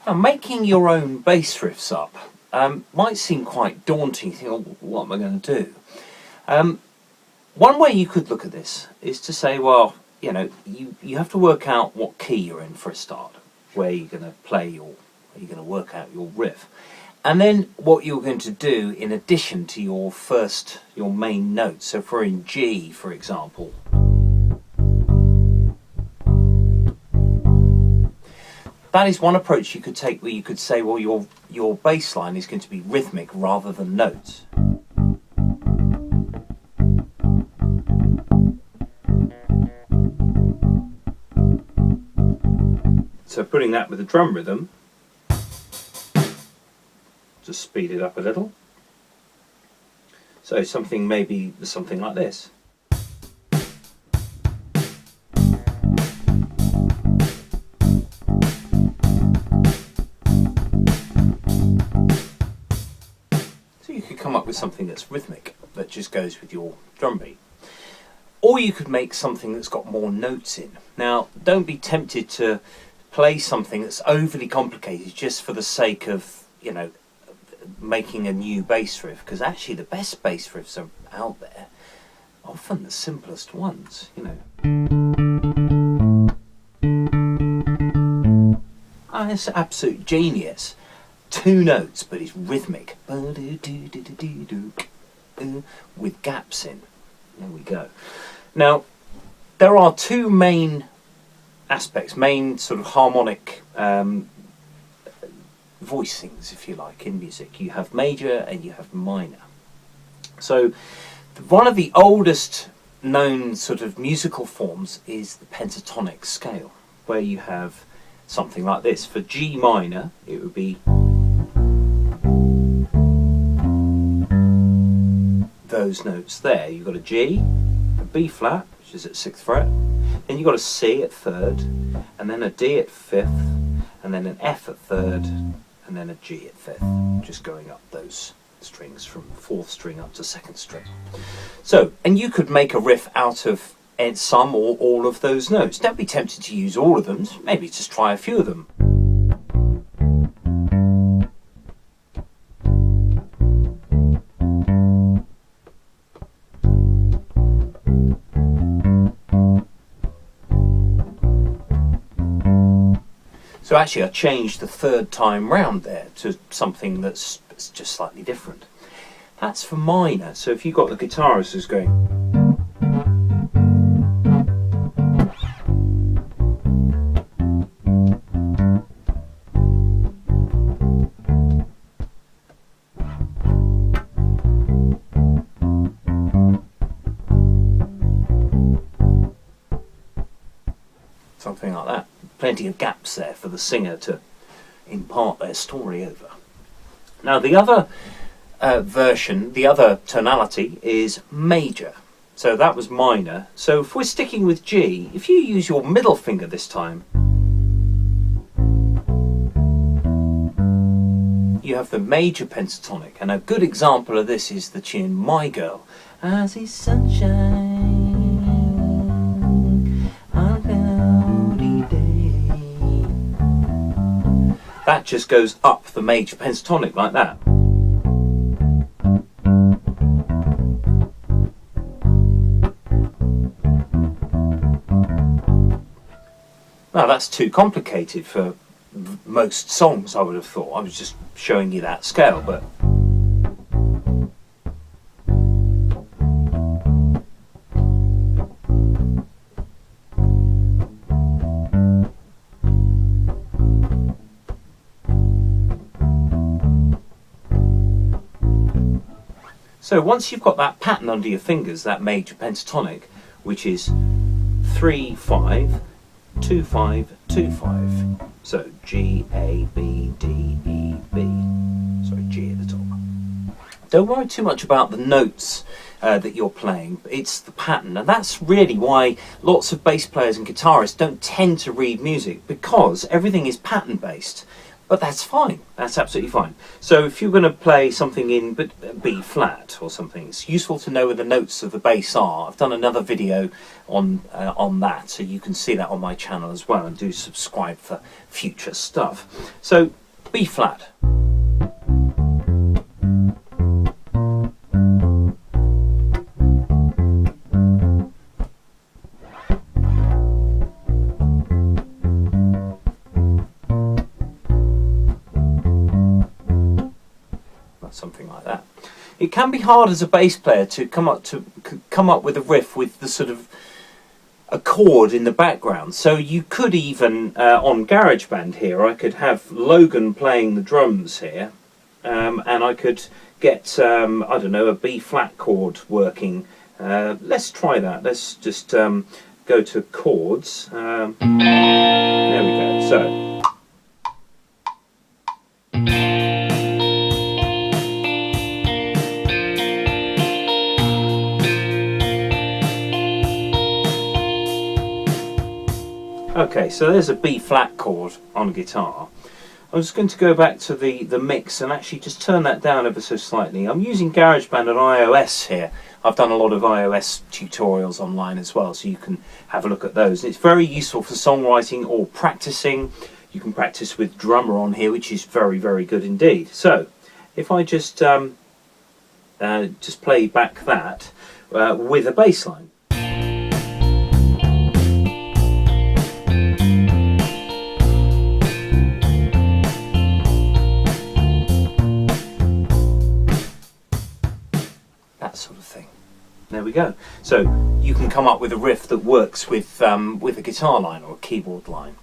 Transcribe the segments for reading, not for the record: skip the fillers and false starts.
Now, making your own bass riffs up might seem quite daunting. You think, oh, what am I going to do? One way you could look at this is to say, well, you know, you have to work out what key you're in for a start, where you're going to play your, you're going to work out your riff. And then what you're going to do in addition to your main notes. So if we're in G, for example, that is one approach you could take, where you could say, well, your bass line is going to be rhythmic rather than notes. So putting that with a drum rhythm, just speed it up a little. So maybe something like this. So you could come up with something that's rhythmic, that just goes with your drum beat. Or you could make something that's got more notes in. Now, don't be tempted to play something that's overly complicated just for the sake of, you know, making a new bass riff, because actually the best bass riffs are out there, often the simplest ones, you know. Ah, it's absolute genius. 2 notes, but it's rhythmic. With gaps in. There we go. Now, there are 2 main aspects, main sort of harmonic voicings, if you like, in music. You have major and you have minor. So one of the oldest known sort of musical forms is the pentatonic scale, where you have something like this. For G minor, it would be those notes there. You've got a G, a B flat, which is at 6th fret, then you've got a C at 3rd, and then a D at 5th, and then an F at 3rd, and then a G at 5th, just going up those strings from 4th string up to 2nd string. So, and you could make a riff out of some or all of those notes. Don't be tempted to use all of them, maybe just try a few of them. So actually I changed the 3rd time round there to something that's just slightly different. That's for minor. So if you've got the guitarist who's going, something like that. Plenty of gaps there for the singer to impart their story over. Now the other version, the other tonality is major. So that was minor. So if we're sticking with G, if you use your middle finger this time, you have the major pentatonic. And a good example of this is the tune My Girl. I see sunshine on a cloudy day. That just goes up the major pentatonic like that. Now that's too complicated for most songs, I would have thought. I was just showing you that scale, but so once you've got that pattern under your fingers, that major pentatonic, which is 3-5, 2-5, 2-5. So G, A, B, D, E, B. Sorry, G at the top. Don't worry too much about the notes that you're playing. It's the pattern, and that's really why lots of bass players and guitarists don't tend to read music, because everything is pattern based. But that's fine. That's absolutely fine. So if you're going to play something in B flat or something, it's useful to know where the notes of the bass are. I've done another video on that, so you can see that on my channel as well, and do subscribe for future stuff. So B flat. Something like that. It can be hard as a bass player to come up with a riff with the sort of a chord in the background. So you could even on GarageBand here, I could have Logan playing the drums here, and I could get I don't know, a B flat chord working. Let's try that. Let's just go to chords. There we go. So. Okay, so there's a B flat chord on guitar. I'm just going to go back to the mix and actually just turn that down ever so slightly. I'm using GarageBand on iOS here. I've done a lot of iOS tutorials online as well, so you can have a look at those. It's very useful for songwriting or practicing. You can practice with drummer on here, which is very, very good indeed. So if I just play back that with a bass line. Sort of thing. There we go. So you can come up with a riff that works with a guitar line or a keyboard line.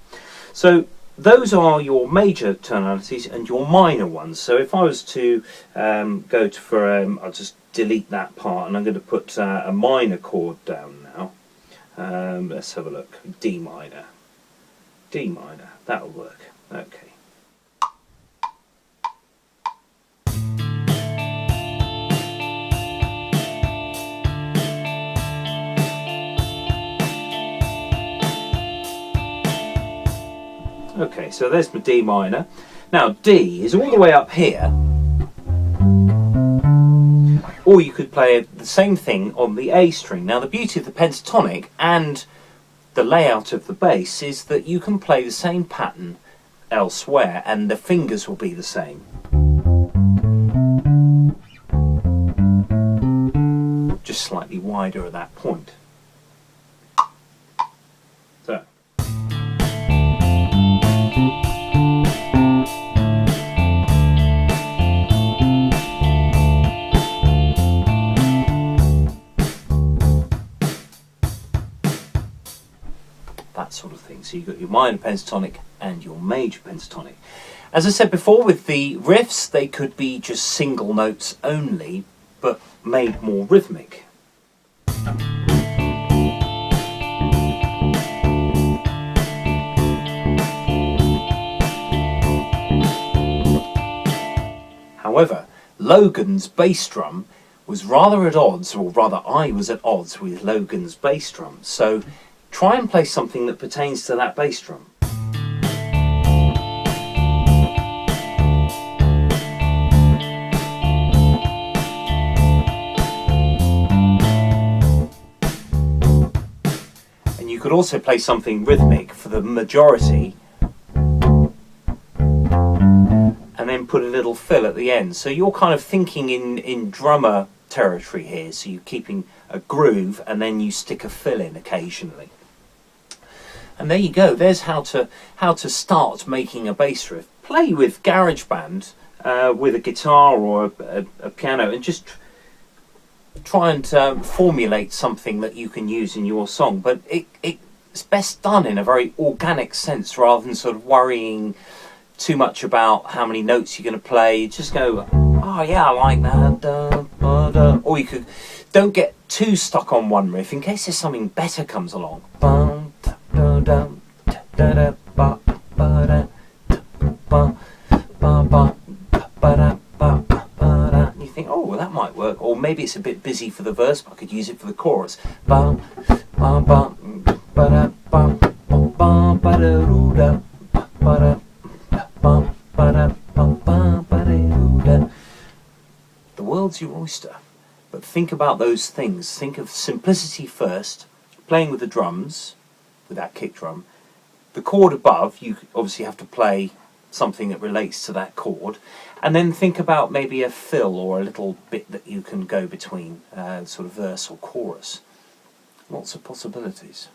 So those are your major tonalities and your minor ones. So if I was to go to I'll just delete that part, and I'm going to put a minor chord down now. Let's have a look. D minor. D minor. That'll work. Okay. Okay, so there's my D minor. Now D is all the way up here, or you could play the same thing on the A string. Now the beauty of the pentatonic and the layout of the bass is that you can play the same pattern elsewhere and the fingers will be the same. Just slightly wider at that point. So. That sort of thing. So you've got your minor pentatonic and your major pentatonic. As I said before, with the riffs, they could be just single notes only, but made more rhythmic. However, Logan's bass drum was rather at odds, or rather I was at odds with Logan's bass drum. So try and play something that pertains to that bass drum. And you could also play something rhythmic for the majority, and then put a little fill at the end. So you're kind of thinking in drummer territory here, so you're keeping a groove and then you stick a fill in occasionally. And there you go, there's how to start making a bass riff. Play with GarageBand with a guitar or a piano, and just try and formulate something that you can use in your song. But it's best done in a very organic sense, rather than sort of worrying too much about how many notes you're going to play. Just go, oh yeah, I like that. Or you could, don't get too stuck on one riff in case there's something better comes along. You think, oh, well, that might work. Or maybe it's a bit busy for the verse, but I could use it for the chorus. world's your oyster. But think about those things. Think of simplicity first, playing with the drums, with that kick drum. The chord above, you obviously have to play something that relates to that chord, and then think about maybe a fill or a little bit that you can go between, sort of verse or chorus. Lots of possibilities.